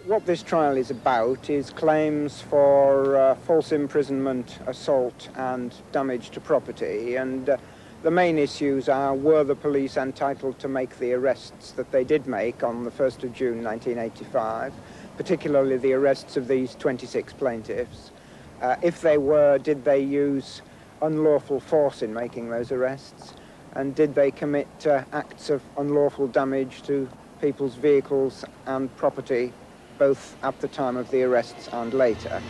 What this trial is about is claims for false imprisonment, assault and damage to property, and the main issues are, were the police entitled to make the arrests that they did make on the 1st of June 1985, particularly the arrests of these 26 plaintiffs. If they were, did they use unlawful force in making those arrests, and did they commit acts of unlawful damage to people's vehicles and property, both at the time of the arrests and later.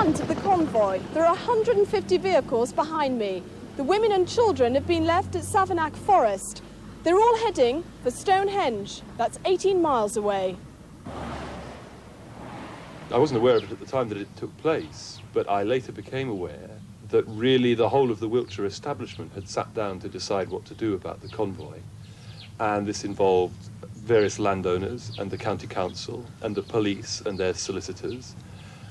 Of the convoy. There are 150 vehicles behind me. The women and children have been left at Savernake Forest. They're all heading for Stonehenge. That's 18 miles away. I wasn't aware of it at the time that it took place, but I later became aware that really the whole of the Wiltshire establishment had sat down to decide what to do about the convoy. And this involved various landowners and the county council and the police and their solicitors.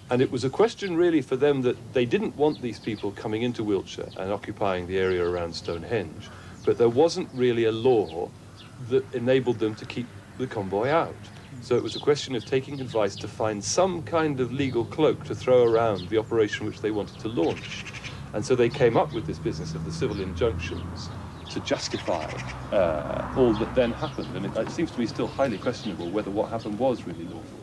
And it was a question really for them that they didn't want these people coming into Wiltshire and occupying the area around Stonehenge, but there wasn't really a law that enabled them to keep the convoy out. So it was a question of taking advice to find some kind of legal cloak to throw around the operation which they wanted to launch. And so they came up with this business of the civil injunctions to justify all that then happened. And it seems to me still highly questionable whether what happened was really lawful.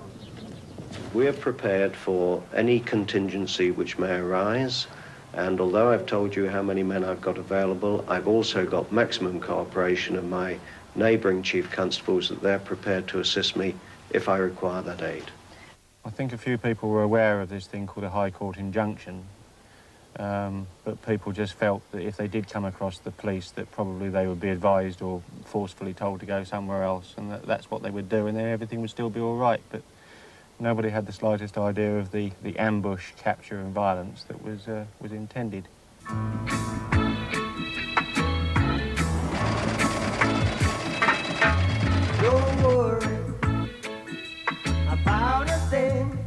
We are prepared for any contingency which may arise, and although I've told you how many men I've got available, I've also got maximum cooperation of my neighbouring chief constables that they're prepared to assist me if I require that aid. I think a few people were aware of this thing called a High Court injunction, but people just felt that if they did come across the police that probably they would be advised or forcefully told to go somewhere else, and that's what they would do, and then everything would still be all right. But nobody had the slightest idea of the ambush, capture and violence that was intended. Don't worry about a thing.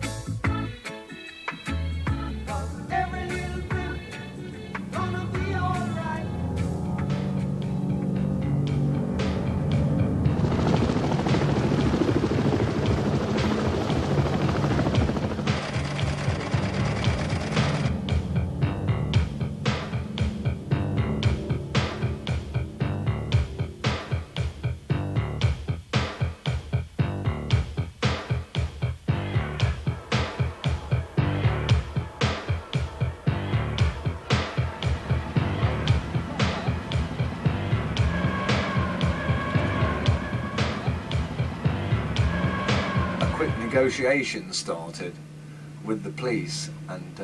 Every little bit gonna be alright. Negotiations started with the police, and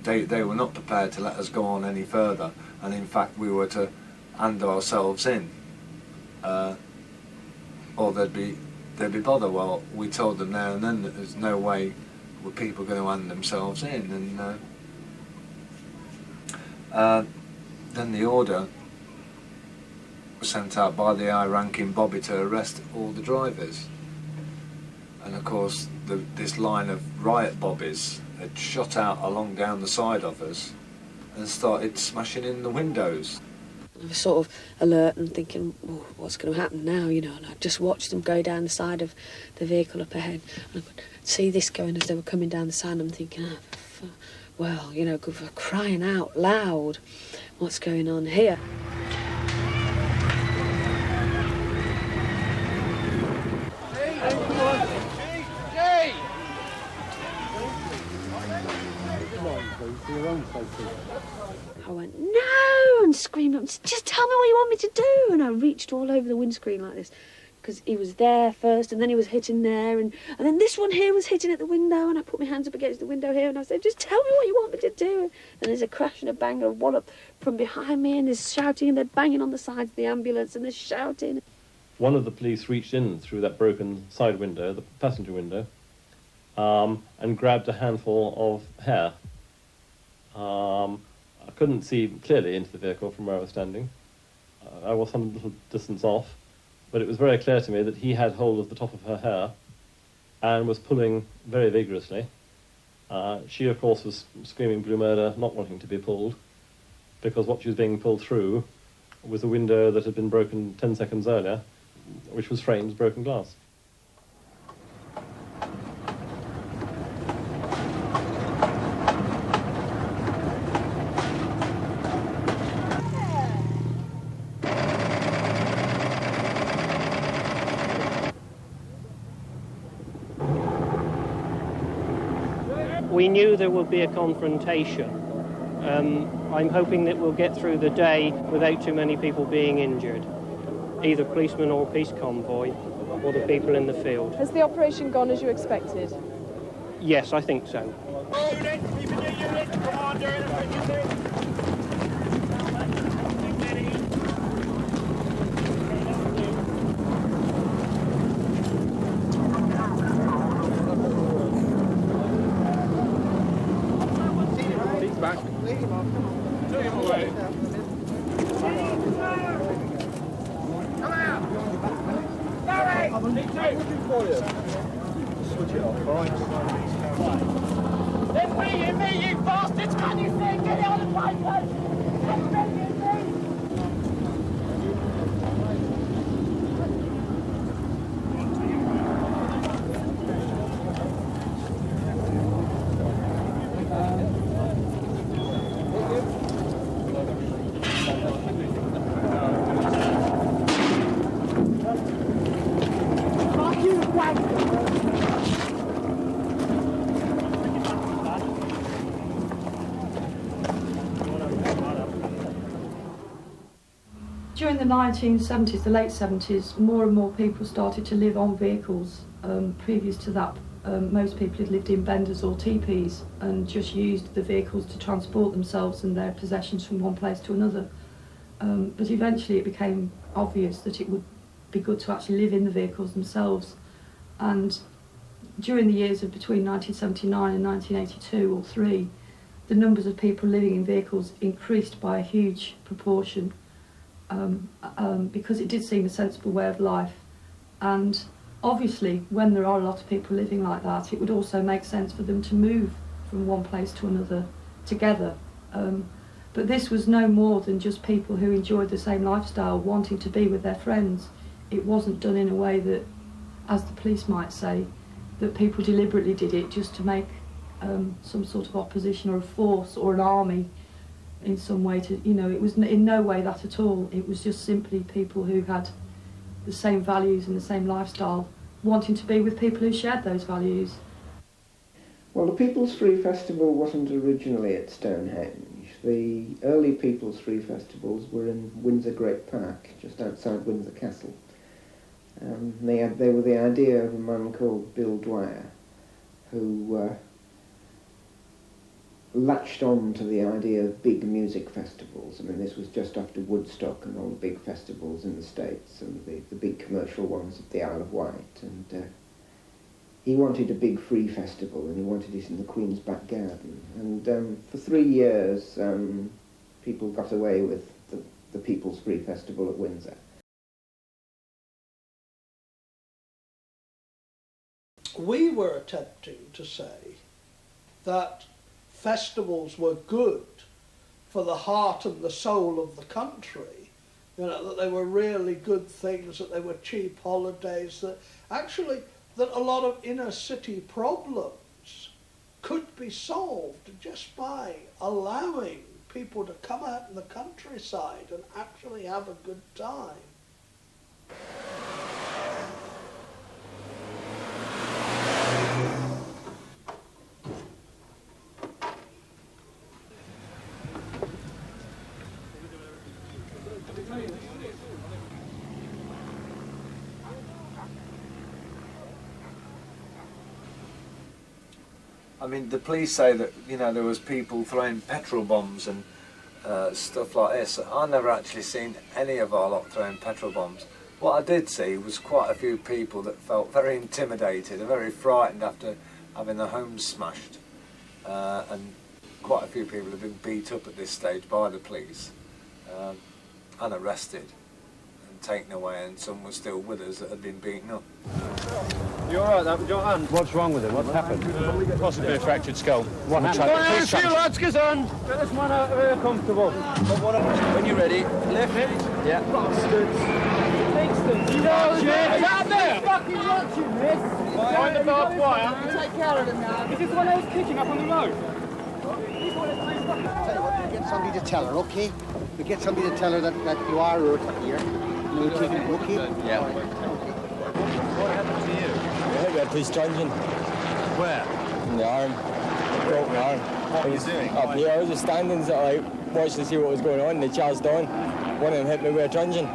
they were not prepared to let us go on any further, and in fact we were to hand ourselves in, or they'd be bother. Well, we told them there and then that there's no way were people going to hand themselves in, and then the order was sent out by the high-ranking bobby to arrest all the drivers. And of course, this line of riot bobbies had shot out along down the side of us and started smashing in the windows. I was sort of alert and thinking, oh, what's going to happen now, you know, and I just watched them go down the side of the vehicle up ahead, and I could see this going as they were coming down the side, and I'm thinking, well, you know, for crying out loud, what's going on here? I went, no, and screamed up, just tell me what you want me to do. And I reached all over the windscreen like this, because he was there first, and then he was hitting there, and then this one here was hitting at the window, and I put my hands up against the window here, and I said, just tell me what you want me to do. And there's a crash and a bang and a wallop from behind me, and there's shouting, and they're banging on the sides of the ambulance, and they're shouting. One of the police reached in through that broken side window, the passenger window, and grabbed a handful of hair. I couldn't see clearly into the vehicle from where I was standing. I was some little distance off, but it was very clear to me that he had hold of the top of her hair and was pulling very vigorously. She, of course, was screaming blue murder, not wanting to be pulled, because what she was being pulled through was a window that had been broken 10 seconds earlier, which was framed broken glass. We knew there would be a confrontation. I'm hoping that we'll get through the day without too many people being injured, either policemen or peace convoy, or the people in the field. Has the operation gone as you expected? Yes, I think so. During the 1970s, the late 70s, more and more people started to live on vehicles. Previous to that, most people had lived in benders or teepees and just used the vehicles to transport themselves and their possessions from one place to another. But eventually it became obvious that it would be good to actually live in the vehicles themselves. And during the years of between 1979 and 1982 or 3, the numbers of people living in vehicles increased by a huge proportion. Because it did seem a sensible way of life, and obviously when there are a lot of people living like that, it would also make sense for them to move from one place to another together. But this was no more than just people who enjoyed the same lifestyle wanting to be with their friends. It wasn't done in a way that, as the police might say, that people deliberately did it just to make some sort of opposition or a force or an army in some way to, you know, it was in no way that at all. It was just simply people who had the same values and the same lifestyle, wanting to be with people who shared those values. Well, the People's Free Festival wasn't originally at Stonehenge. The early People's Free Festivals were in Windsor Great Park, just outside Windsor Castle. They were the idea of a man called Bill Dwyer, who latched on to the idea of big music festivals. I mean, this was just after Woodstock and all the big festivals in the States and the big commercial ones at the Isle of Wight. And he wanted a big free festival, and he wanted it in the Queen's back garden. And for 3 years, people got away with the People's Free Festival at Windsor. We were attempting to say that festivals were good for the heart and the soul of the country, you know, that they were really good things, that they were cheap holidays, that actually that a lot of inner city problems could be solved just by allowing people to come out in the countryside and actually have a good time. I mean, the police say that, you know, there was people throwing petrol bombs and stuff like this. I never actually seen any of our lot throwing petrol bombs. What I did see was quite a few people that felt very intimidated and very frightened after having their homes smashed. And quite a few people have been beat up at this stage by the police and arrested and taken away, and some were still with us that had been beaten up. You all right, with your hand? What's wrong with it? What's happened? Possibly a fractured skull. What happened? Go on, few lads, get on! Get this man out of here comfortable. When you're ready, lift. Yeah. Bastards. Kingston, you watch it! Out there! Fucking watching this! Find the barbed wire. You take care of him now. Is this the one that was kicking up on the road? Tell you what, we get somebody to tell her, okay? We get somebody to tell her that you are hurt here. And we'll take it, okay? Yeah. What happened to you? I hit with a police truncheon. Where? In the arm. Broken arm. What were you doing? Up here, I was just standing, sort of like, watching to see what was going on, and they charged on. One of them hit me with a truncheon.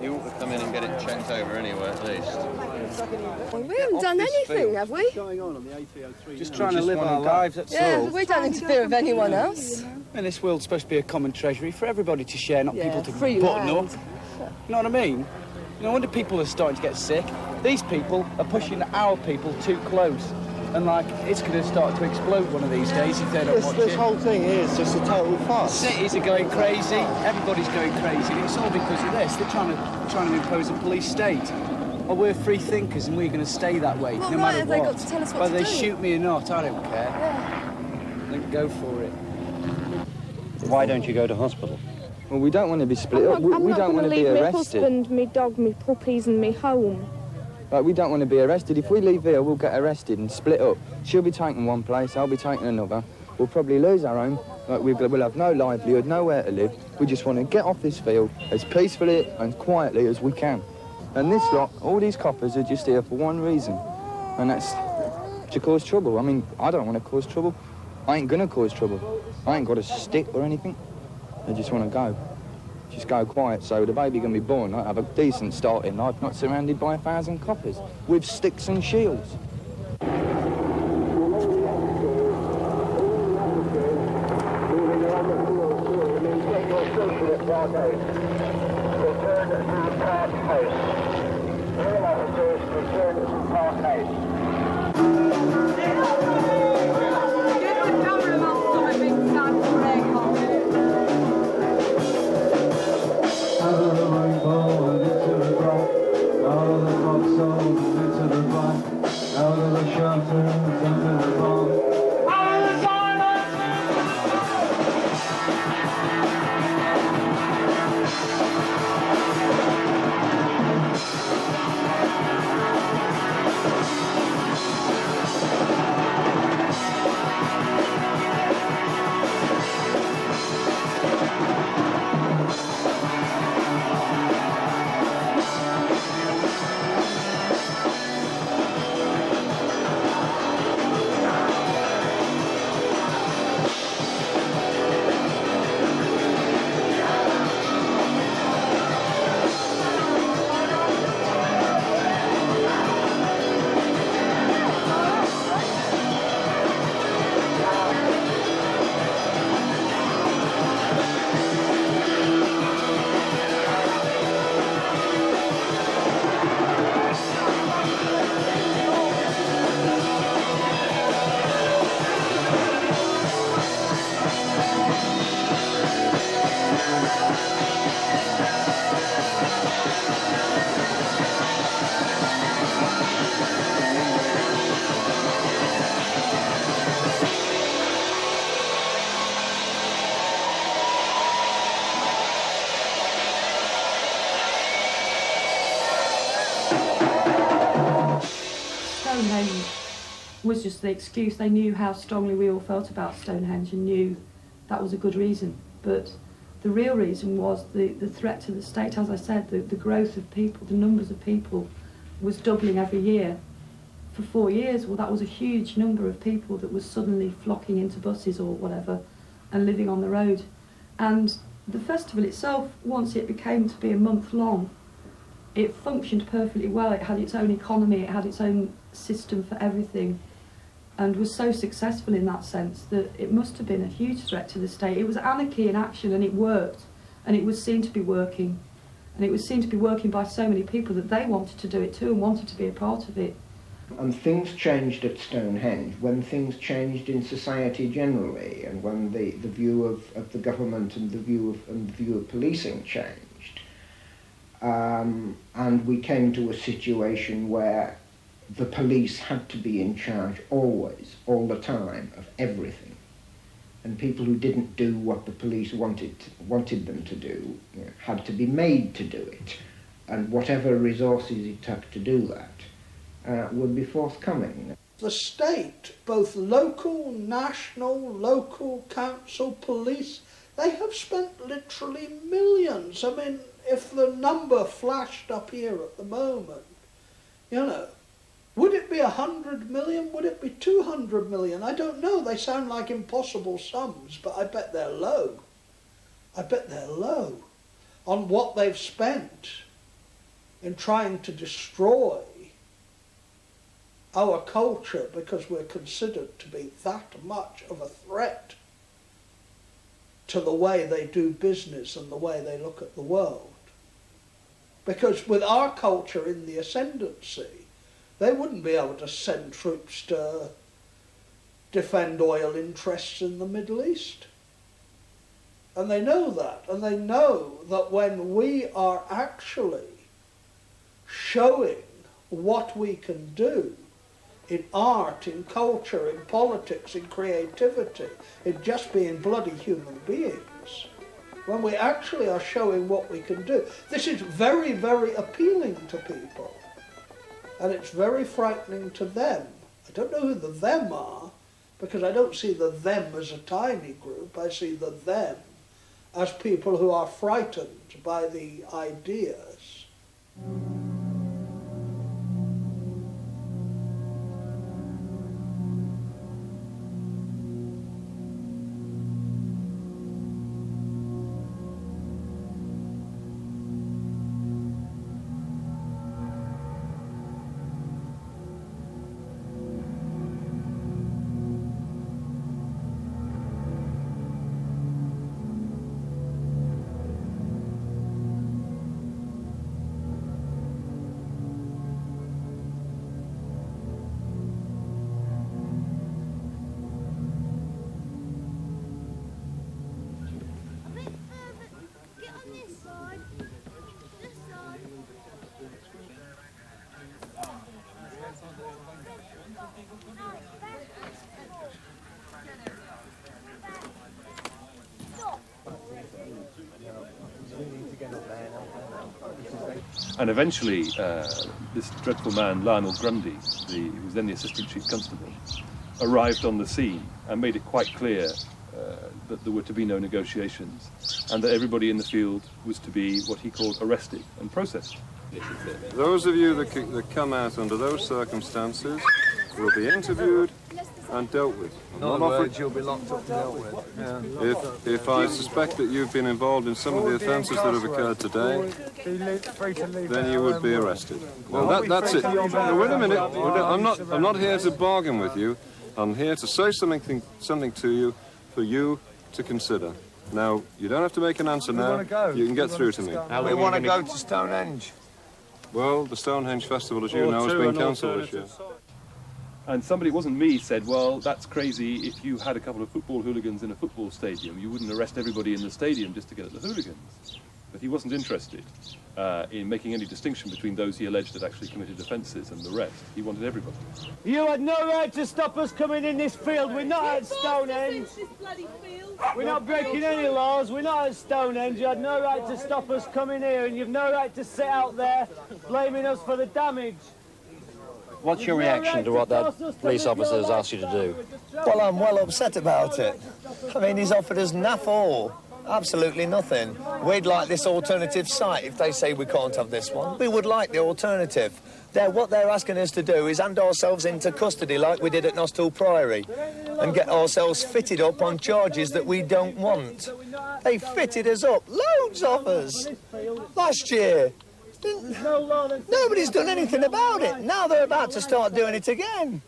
You ought to come in and get it checked over anyway, at least. Well, we haven't done anything, have we? Going on the A303. Just trying to live our lives, that's all. We don't interfere with anyone else. And this world's supposed to be a common treasury for everybody to share, not people to free button land. up. You know what I mean? No wonder people are starting to get sick. These people are pushing our people too close. And, like, it's going to start to explode one of these days if they don't watch This it. whole thing here is just a total farce. Cities are going crazy, everybody's going crazy, and it's all because of this. They're trying to impose a police state. Well, we're free thinkers and we're going to stay that way, What no right matter have what. they got to tell us what Whether to they do? shoot me or not, I don't care. Yeah. Then go for it. Why don't you go to hospital? Well, we don't want to be split up. We don't want to be leave arrested. my husband, me dog, me puppies and me home. Like, we don't want to be arrested. If we leave here, we'll get arrested and split up. She'll be taken one place, I'll be taken another. We'll probably lose our home. Like, we'll have no livelihood, nowhere to live. We just want to get off this field as peacefully and quietly as we can. And this lot, all these coppers are just here for one reason, and that's to cause trouble. I mean, I don't want to cause trouble. I ain't gonna cause trouble. I ain't got a stick or anything. I just want to go. Just go quiet, so the baby can be born. I have a decent start in life, not surrounded by 1,000 coppers with sticks and shields. Stonehenge was just the excuse. They knew how strongly we all felt about Stonehenge and knew that was a good reason. But the real reason was the threat to the state. As I said, the growth of people, the numbers of people was doubling every year. For 4 years, well, that was a huge number of people that was suddenly flocking into buses or whatever and living on the road. And the festival itself, once it became to be a month long, it functioned perfectly well. It had its own economy, it had its own system for everything, and was so successful in that sense that it must have been a huge threat to the state. It was anarchy in action, and it worked, and it was seen to be working. And it was seen to be working by so many people that they wanted to do it too and wanted to be a part of it. And things changed at Stonehenge when things changed in society generally, and when the view of the government and the view of policing changed. And we came to a situation where the police had to be in charge always, all the time, of everything. And people who didn't do what the police wanted them to do, you know, had to be made to do it. And whatever resources it took to do that would be forthcoming. The state, both local, national, local council, police, they have spent literally millions. I mean, if the number flashed up here at the moment, you know, would it be 100 million? Would it be 200 million? I don't know. They sound like impossible sums, but I bet they're low. I bet they're low on what they've spent in trying to destroy our culture because we're considered to be that much of a threat to the way they do business and the way they look at the world. Because with our culture in the ascendancy, they wouldn't be able to send troops to defend oil interests in the Middle East. And they know that. And they know that when we are actually showing what we can do in art, in culture, in politics, in creativity, in just being bloody human beings, when we actually are showing what we can do, this is very, very appealing to people. And it's very frightening to them. I don't know who the them are, because I don't see the them as a tiny group. I see the them as people who are frightened by the ideas. And eventually, this dreadful man, Lionel Grundy, who was then the Assistant Chief Constable, arrived on the scene and made it quite clear that there were to be no negotiations and that everybody in the field was to be what he called arrested and processed. Those of you that come out under those circumstances will be interviewed and dealt with. In other words, you'll be locked up and dealt with. Yeah. If I suspect that you've been involved in some of the offences that have occurred today, then you would be arrested. Now that's it. Now, wait a minute. I'm not here to bargain with you. I'm here to say something to you for you to consider. Now, you don't have to make an answer now. You can get through to me. We want to go to Stonehenge. Well, the Stonehenge Festival, as you know, has been cancelled this year. And somebody, it wasn't me, said, well, that's crazy. If you had a couple of football hooligans in a football stadium, you wouldn't arrest everybody in the stadium just to get at the hooligans. But he wasn't interested in making any distinction between those he alleged had actually committed offences and the rest. He wanted everybody. You had no right to stop us coming in this field. We're not at Stonehenge. We're not breaking any laws. We're not at Stonehenge. You had no right to stop us coming here, and you've no right to sit out there blaming us for the damage. What's your reaction to what that police officer has asked you to do? Well, I'm well upset about it. I mean, he's offered us naff all. Absolutely nothing. We'd like this alternative site. If they say we can't have this one, we would like the alternative. What they're asking us to do is hand ourselves into custody like we did at Nostell Priory and get ourselves fitted up on charges that we don't want. They fitted us up, loads of us. Last year, Nobody's done anything about it. Now they're about to start doing it again.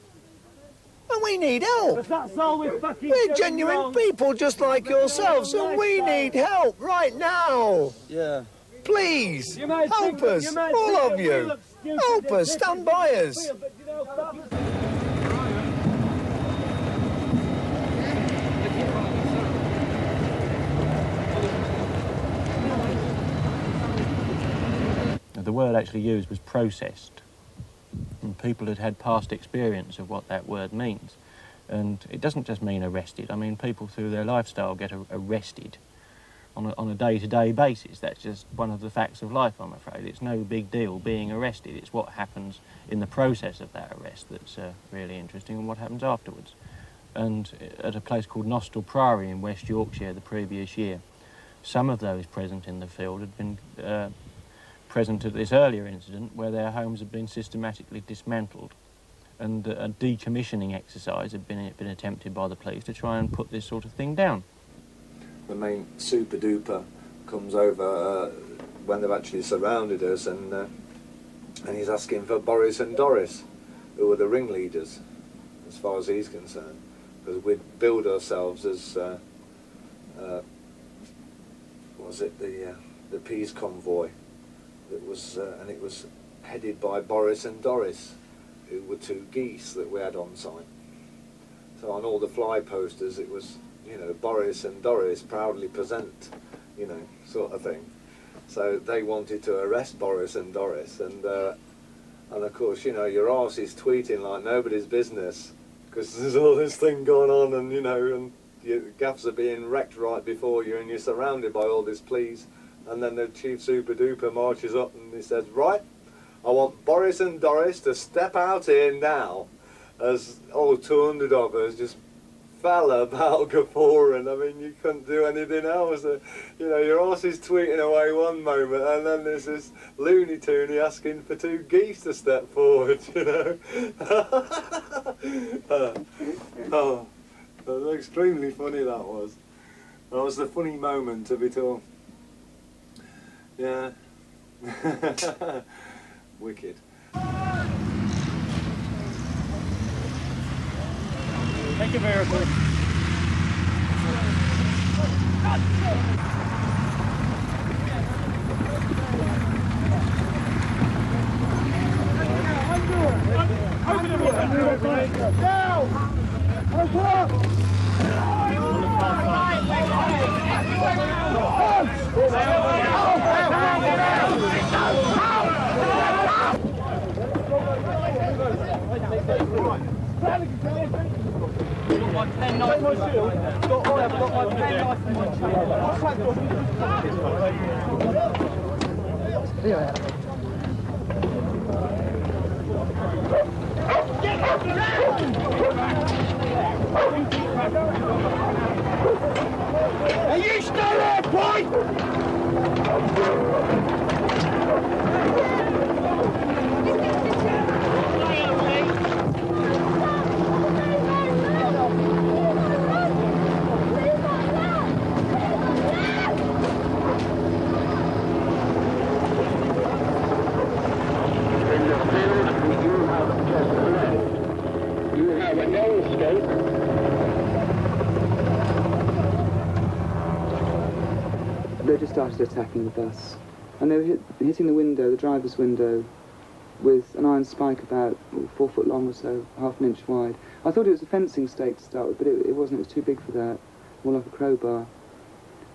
And we need help. We're genuine people just like yourselves, and we need help right now. Yeah. Please, help us, all of you. Help us, stand by us. The word actually used was processed, and people had had past experience of what that word means. And it doesn't just mean arrested. I mean, people through their lifestyle get arrested on a day-to-day basis. That's just one of the facts of life, I'm afraid. It's no big deal being arrested. It's what happens in the process of that arrest that's really interesting, and what happens afterwards. And at a place called Nostell Priory in West Yorkshire the previous year, some of those present in the field had been present at this earlier incident where their homes had been systematically dismantled, and a decommissioning exercise had been attempted by the police to try and put this sort of thing down. The main super duper comes over when they've actually surrounded us, and he's asking for Boris and Doris, who were the ringleaders, as far as he's concerned, because we'd billed ourselves as was it the peace convoy. It was, and it was headed by Boris and Doris, who were two geese that we had on site. So on all the fly posters it was, you know, Boris and Doris proudly present, you know, sort of thing. So they wanted to arrest Boris and Doris, and of course, you know, your arse is tweeting like nobody's business, because there's all this thing going on, and you know, and your gaffs are being wrecked right before you, and you're surrounded by all this police. And then the chief super duper marches up and he says, right, I want Boris and Doris to step out here now, as all 200 of us just fell about guffawing. I mean, you couldn't do anything else. You know, your horse is tweeting away one moment, and then there's this Looney Tooney asking for two geese to step forward, you know. Oh, that was extremely funny, that was. That was the funny moment of it all. Yeah. Wicked. Thank you very much. Are you still there, boy? They just started attacking the bus, and they were hitting the window, the driver's window, with an iron spike about 4 foot long or so, half an inch wide. I thought it was a fencing stake to start with, but it wasn't. It was too big for that, more like a crowbar.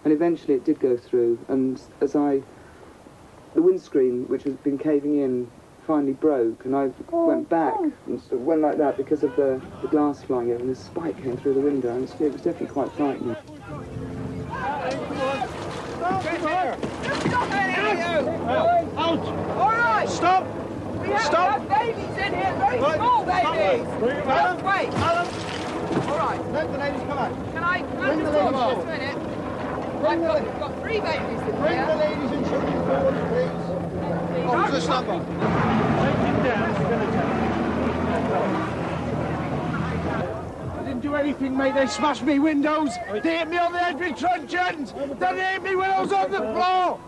And eventually it did go through, and the windscreen, which had been caving in, finally broke, and I went back and sort of went like that because of the glass flying over, and the spike came through the window, and it was definitely quite frightening. Out! All right! Stop! We have babies in here, very small babies! Just wait! All right. Let the ladies come out. Can I just talk just a minute? I've got 3 babies in here. Bring the ladies and children forward, please. What's this number? I didn't do anything, mate. They smashed me windows. They hit me on the head with truncheons. Then they hit me when I was on the floor.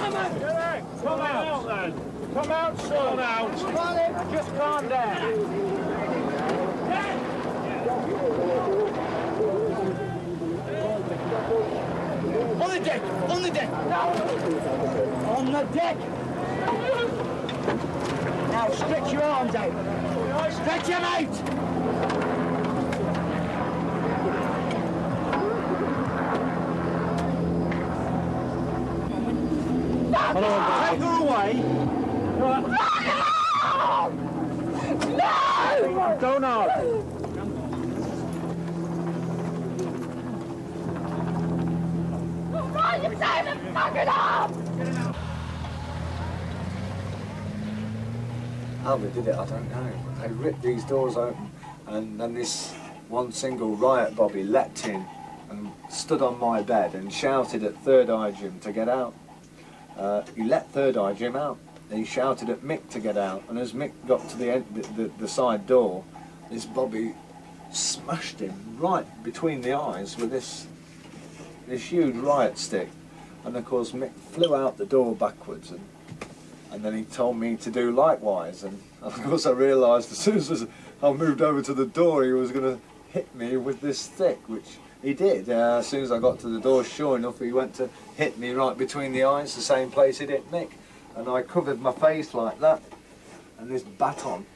Come out then. Come out, son. Come out. Come on in. Just calm down. On the deck! On the deck! On the deck! Now stretch your arms out. Stretch them out! Take her away. No! Don't argue. Why you say the fucking off? How they did it, I don't know. They ripped these doors open, and then this one single riot bobby leapt in and stood on my bed and shouted at Third Eye Jim to get out. He let Third Eye Jim out. He shouted at Mick to get out, and as Mick got to the side door, this bobby smashed him right between the eyes with this huge riot stick, and of course Mick flew out the door backwards, and then he told me to do likewise, and of course I realised as soon as I moved over to the door he was going to hit me with this stick, which he did. As soon as I got to the door, sure enough, he went to hit me right between the eyes, the same place he hit Mick, and I covered my face like that, and this baton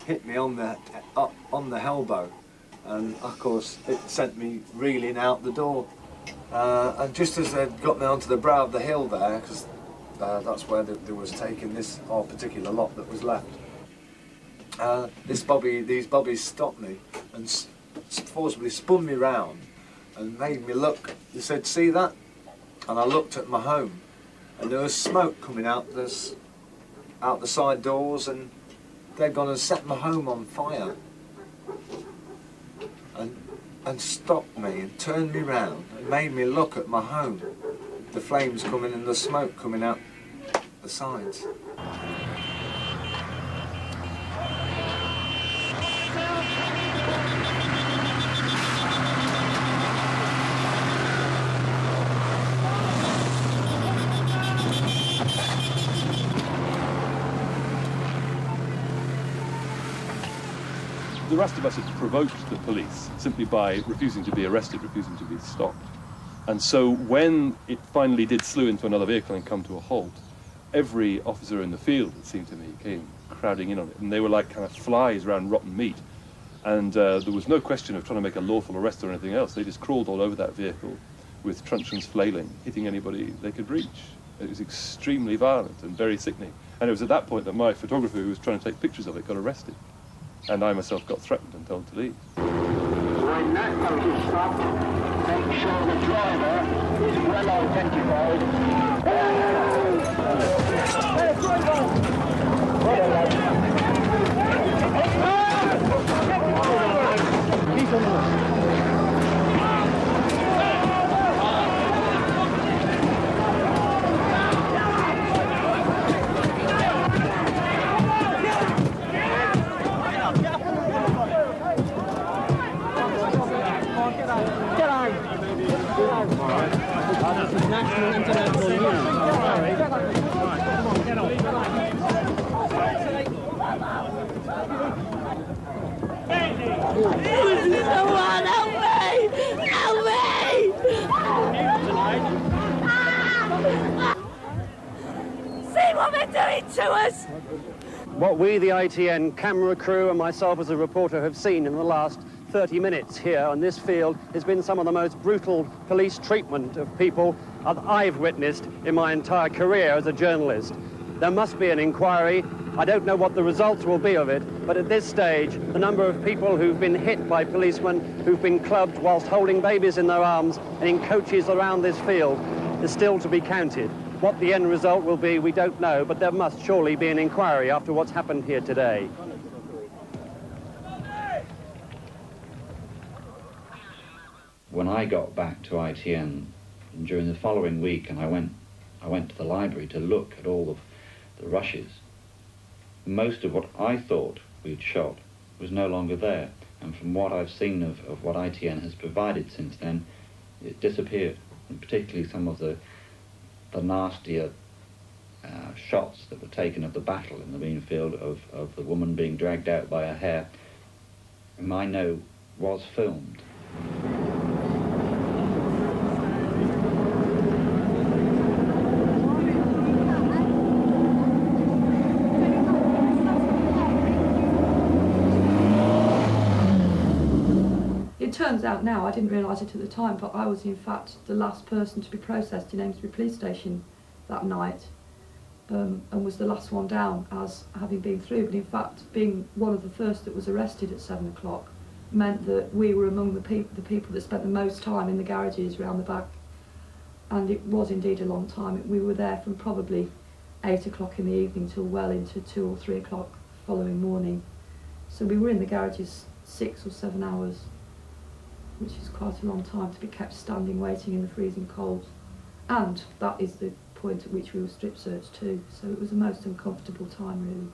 hit me on the elbow, and of course it sent me reeling out the door. And just as they'd got me onto the brow of the hill there, because that's where they was taking this our particular lot that was left, these bobbies stopped me and forcibly spun me round and made me look. They said, "See that?" And I looked at my home, and there was smoke coming out the side doors, and they'd gone and set my home on fire. And stopped me and turned me round and made me look at my home. The flames coming and the smoke coming out the sides. The rest of us had provoked the police simply by refusing to be arrested, refusing to be stopped. And so when it finally did slew into another vehicle and come to a halt, every officer in the field, it seemed to me, came crowding in on it. And they were like kind of flies around rotten meat. And there was no question of trying to make a lawful arrest or anything else. They just crawled all over that vehicle with truncheons flailing, hitting anybody they could reach. It was extremely violent and very sickening. And it was at that point that my photographer, who was trying to take pictures of it, got arrested. And I myself got threatened and told to leave. When that motor stops, make sure the driver is well identified. He's on the left. National international news. Someone help me! Help me! See what they're doing to us! What we, the ITN camera crew, and myself as a reporter have seen in the last 30 minutes here on this field has been some of the most brutal police treatment of people that I've witnessed in my entire career as a journalist. There must be an inquiry. I don't know what the results will be of it, but at this stage, the number of people who've been hit by policemen, who've been clubbed whilst holding babies in their arms and in coaches around this field is still to be counted. What the end result will be, we don't know, but there must surely be an inquiry after what's happened here today. When I got back to ITN during the following week, and I went to the library to look at all of the rushes, most of what I thought we'd shot was no longer there. And from what I've seen of what ITN has provided since then, it disappeared. And particularly some of the nastier shots that were taken of the battle in the Beanfield of the woman being dragged out by her hair, I know was filmed. It turns out now, I didn't realise it at the time, but I was in fact the last person to be processed in Amesbury Police Station that night, and was the last one down as having been through. But in fact, being one of the first that was arrested at 7 o'clock meant that we were among the people that spent the most time in the garages round the back. And it was indeed a long time. We were there from probably 8 o'clock in the evening till well into 2 or 3 o'clock following morning. So we were in the garages 6 or 7 hours, which is quite a long time to be kept standing waiting in the freezing cold. And that is the point at which we were strip searched too, so it was a most uncomfortable time really.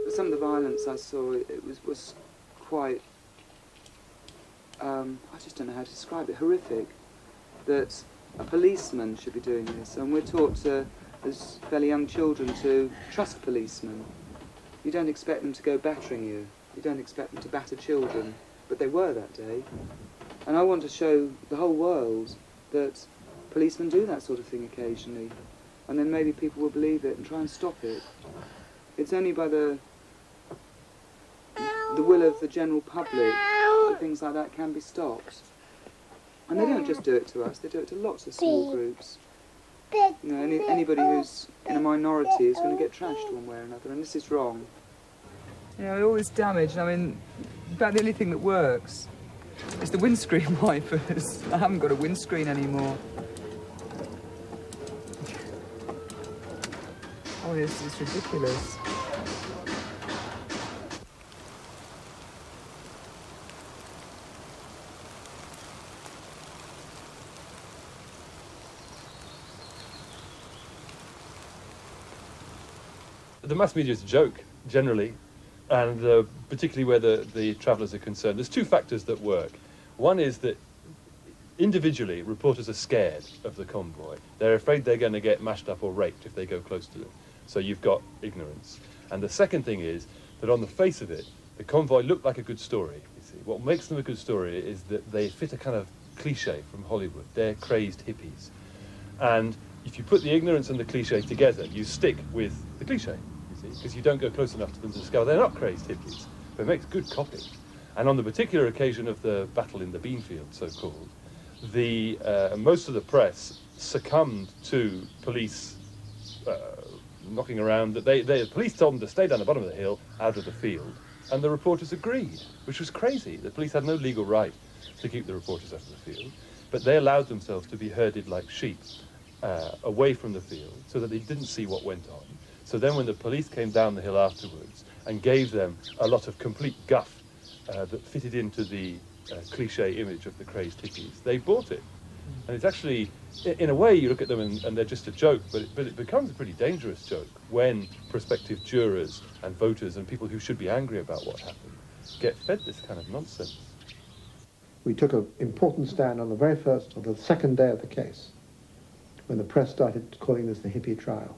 Some of the violence I saw, it was quite, I just don't know how to describe it, horrific, that a policeman should be doing this. And we're taught to, as fairly young children, to trust policemen. You don't expect them to go battering you. You don't expect them to batter children. But they were that day. And I want to show the whole world that policemen do that sort of thing occasionally. And then maybe people will believe it and try and stop it. It's only by the will of the general public that things like that can be stopped. And they don't just do it to us, they do it to lots of small groups. You know, anybody who's in a minority is going to get trashed one way or another, and this is wrong. You know, all this damage, I mean, about the only thing that works is the windscreen wipers. I haven't got a windscreen anymore. Oh, this is ridiculous. The mass media is a joke, generally, and particularly where the travellers are concerned. There's two factors that work. One is that individually, reporters are scared of the convoy. They're afraid they're going to get mashed up or raped if they go close to them. So you've got ignorance. And the second thing is that on the face of it, the convoy looked like a good story. You see, what makes them a good story is that they fit a kind of cliche from Hollywood. They're crazed hippies. And if you put the ignorance and the cliche together, you stick with the cliche. Because you don't go close enough to them to discover they're not crazed hippies, but it makes good copy. And on the particular occasion of the battle in the Beanfield, so-called, most of the press succumbed to police knocking around. The police told them to stay down the bottom of the hill, out of the field, and the reporters agreed, which was crazy. The police had no legal right to keep the reporters out of the field, but they allowed themselves to be herded like sheep away from the field so that they didn't see what went on. So then when the police came down the hill afterwards and gave them a lot of complete guff that fitted into the cliche image of the crazed hippies, they bought it. And it's actually, in a way, you look at them and they're just a joke, but it becomes a pretty dangerous joke when prospective jurors and voters and people who should be angry about what happened get fed this kind of nonsense. We took an important stand on the very first or the second day of the case, when the press started calling this the hippie trial,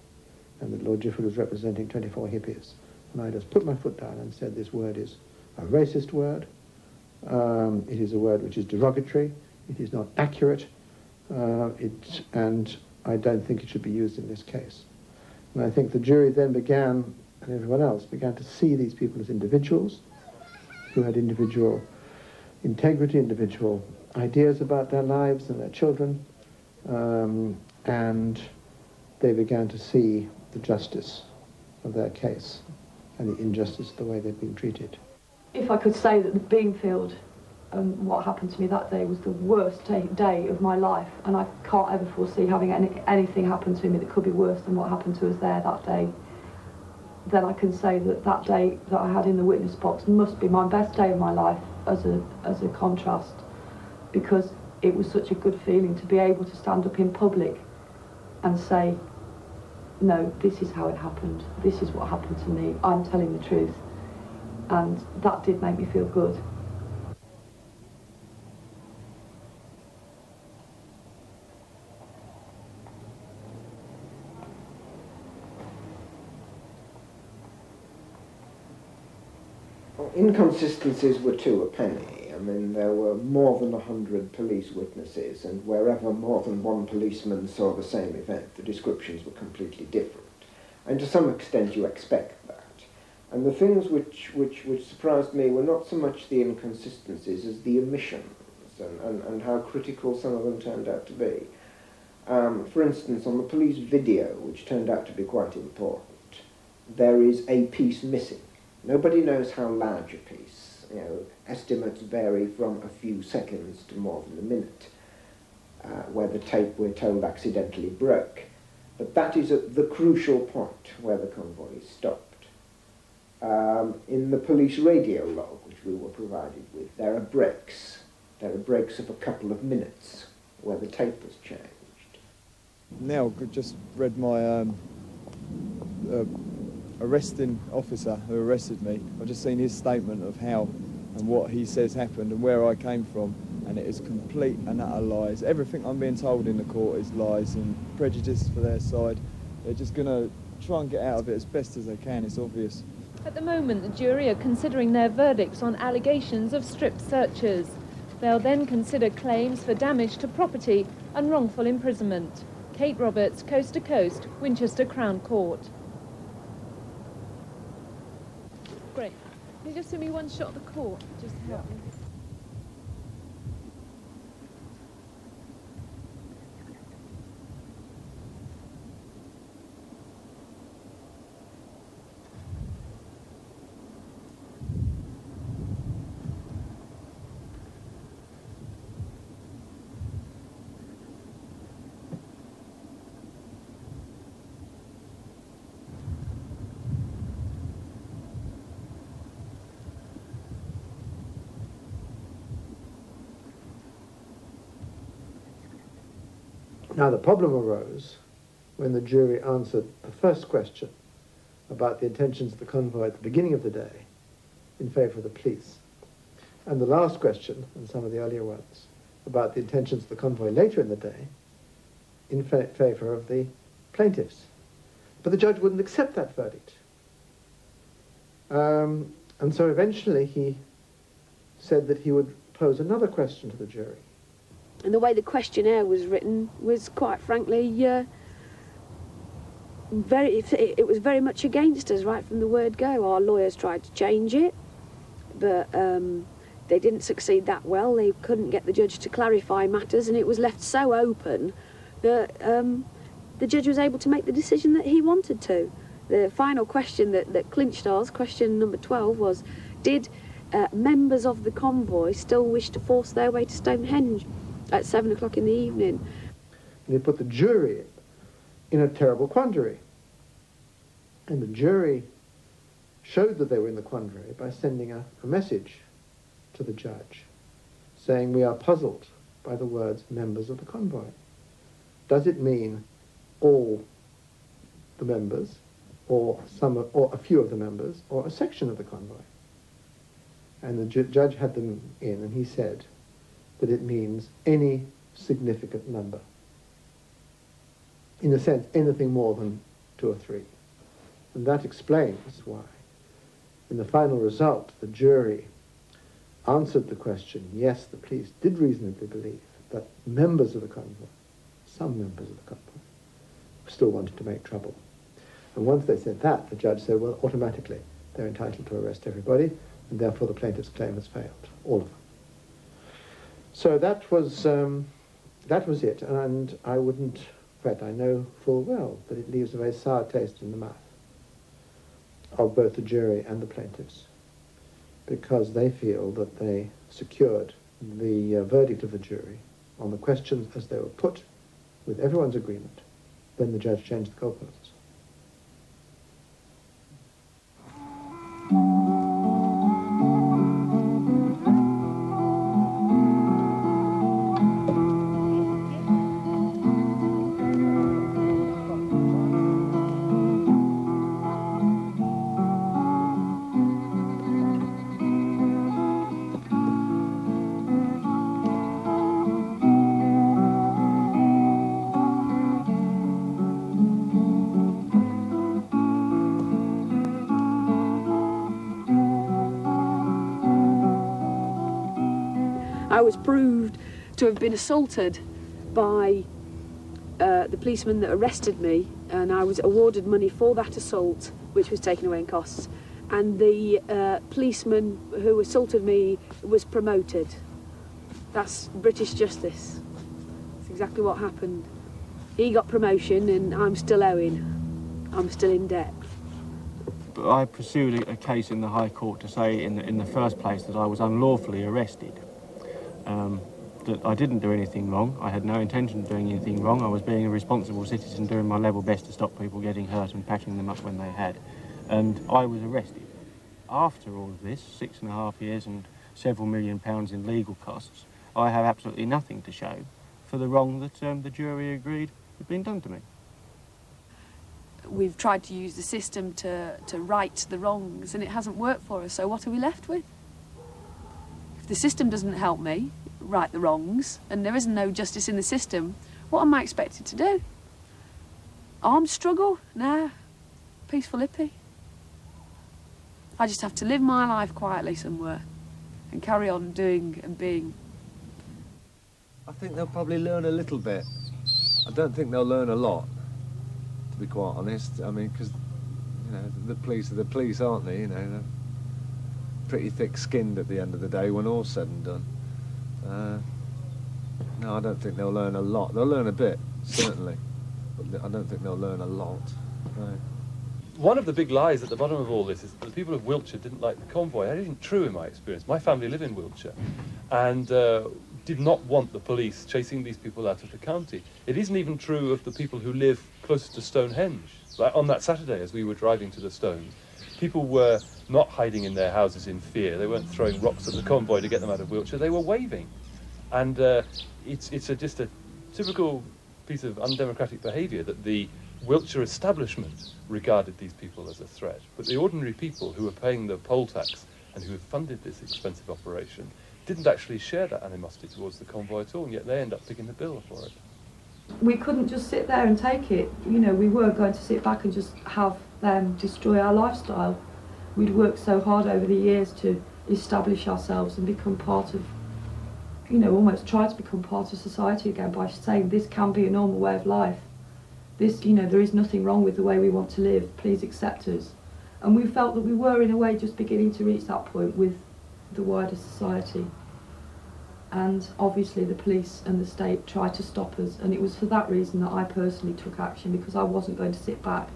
and that Lord Gifford was representing 24 hippies. And I just put my foot down and said this word is a racist word. It is a word which is derogatory. It is not accurate. And I don't think it should be used in this case. And I think the jury then began, and everyone else, began to see these people as individuals who had individual integrity, individual ideas about their lives and their children. And they began to see the justice of their case. and the injustice of the way they'd been treated. If I could say that the Beanfield and what happened to me that day was the worst day of my life, and I can't ever foresee having anything happen to me that could be worse than what happened to us there that day, then I can say that that day that I had in the witness box must be my best day of my life as a contrast, because it was such a good feeling to be able to stand up in public and say, no, this is how it happened, this is what happened to me, I'm telling the truth. And that did make me feel good. Well, inconsistencies were to a penny. I mean, there were more than 100 police witnesses, and wherever more than one policeman saw the same event, the descriptions were completely different. And to some extent you expect that. And the things which surprised me were not so much the inconsistencies as the omissions, and how critical some of them turned out to be. For instance, on the police video, which turned out to be quite important, there is a piece missing. Nobody knows how large a piece. You know, estimates vary from a few seconds to more than a minute, where the tape, we're told, accidentally broke. But that is at the crucial point where the convoy is stopped. In the police radio log, which we were provided with, there are breaks. There are breaks of a couple of minutes where the tape was changed. Now, I just read my arresting officer who arrested me. I've just seen his statement of how and what he says happened and where I came from, and it is complete and utter lies. Everything I'm being told in the court is lies and prejudice for their side. They're just going to try and get out of it as best as they can, it's obvious. At the moment, the jury are considering their verdicts on allegations of strip searches. They'll then consider claims for damage to property and wrongful imprisonment. Kate Roberts, Coast to Coast, Winchester Crown Court. Great. Can you just give me one shot of the court, just to help me? Now, the problem arose when the jury answered the first question about the intentions of the convoy at the beginning of the day in favour of the police, and the last question, and some of the earlier ones, about the intentions of the convoy later in the day in favour of the plaintiffs. But the judge wouldn't accept that verdict. And so eventually he said that he would pose another question to the jury. And the way the questionnaire was written was, quite frankly, it was very much against us right from the word go. Our lawyers tried to change it, but they didn't succeed that well. They couldn't get the judge to clarify matters, and it was left so open that the judge was able to make the decision that he wanted to. The final question that clinched ours, question number 12, was, did members of the convoy still wish to force their way to Stonehenge at 7 o'clock in the evening? And he put the jury in a terrible quandary. And the jury showed that they were in the quandary by sending a message to the judge saying, we are puzzled by the words members of the convoy. Does it mean all the members, or a few of the members, or a section of the convoy? And the judge had them in, and he said that it means any significant number. In a sense, anything more than 2 or 3. And that explains why, in the final result, the jury answered the question, yes, the police did reasonably believe that members of the convoy, some members of the convoy, still wanted to make trouble. And once they said that, the judge said, well, automatically, they're entitled to arrest everybody, and therefore the plaintiff's claim has failed, all of them. So that was it, and I wouldn't, in fact, I know full well that it leaves a very sour taste in the mouth of both the jury and the plaintiffs, because they feel that they secured the verdict of the jury on the questions as they were put, with everyone's agreement. Then the judge changed the goalposts. I was proved to have been assaulted by the policeman that arrested me, and I was awarded money for that assault, which was taken away in costs. And the policeman who assaulted me was promoted. That's British justice. That's exactly what happened. He got promotion and I'm still owing. I'm still in debt. But I pursued a case in the High Court to say in the first place that I was unlawfully arrested. That I didn't do anything wrong. I had no intention of doing anything wrong. I was being a responsible citizen, doing my level best to stop people getting hurt and patching them up when they had. And I was arrested. After all of this, 6.5 years and several £1 million in legal costs, I have absolutely nothing to show for the wrong that the jury agreed had been done to me. We've tried to use the system to right the wrongs, and it hasn't worked for us, so what are we left with? If the system doesn't help me right the wrongs, and there is no justice in the system, what am I expected to do? Armed struggle? Nah. Peaceful hippie. I just have to live my life quietly somewhere and carry on doing and being. I think they'll probably learn a little bit. I don't think they'll learn a lot, to be quite honest. I mean, because, you know, the police are the police, aren't they? You know, they're pretty thick-skinned at the end of the day when all's said and done. No, I don't think they'll learn a lot. They'll learn a bit, certainly, but I don't think they'll learn a lot. No. One of the big lies at the bottom of all this is that the people of Wiltshire didn't like the convoy. That isn't true in my experience. My family live in Wiltshire and did not want the police chasing these people out of the county. It isn't even true of the people who live closer to Stonehenge. Like on that Saturday as we were driving to the Stones, people were not hiding in their houses in fear. They weren't throwing rocks at the convoy to get them out of Wiltshire. They were waving. And it's just a typical piece of undemocratic behaviour that the Wiltshire establishment regarded these people as a threat. But the ordinary people who were paying the poll tax and who had funded this expensive operation didn't actually share that animosity towards the convoy at all, and yet they end up picking the bill for it. We couldn't just sit there and take it. You know, we were going to sit back and just have them destroy our lifestyle. We'd worked so hard over the years to establish ourselves and become part of, you know, almost try to become part of society again by saying this can be a normal way of life. This, you know, there is nothing wrong with the way we want to live, please accept us. And we felt that we were in a way just beginning to reach that point with the wider society. And obviously the police and the state tried to stop us, and it was for that reason that I personally took action, because I wasn't going to sit back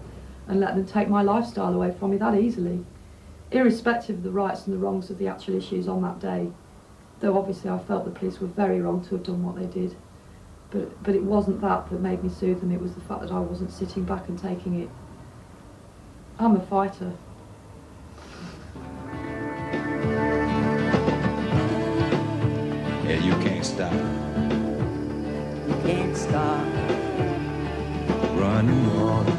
and let them take my lifestyle away from me that easily, irrespective of the rights and the wrongs of the actual issues on that day. Though obviously I felt the police were very wrong to have done what they did. But it wasn't that made me sue them, it was the fact that I wasn't sitting back and taking it. I'm a fighter. Yeah, you can't stop. You can't stop. Running water.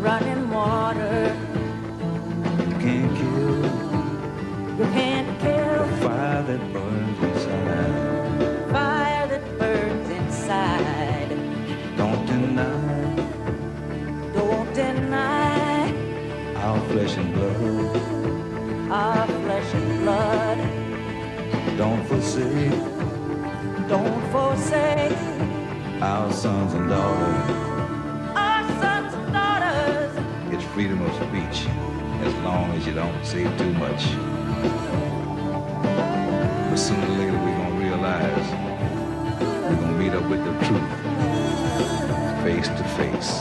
Running water. You can't kill. You can't kill. The fire that burns inside. Fire that burns inside. Don't deny. Don't deny. Our flesh and blood. Our flesh and blood. Don't forsake. Don't forsake. Our sons and daughters. Our sons and daughters. It's freedom of speech, as long as you don't say too much. But sooner or later we're gonna realize we're gonna meet up with the truth, face to face.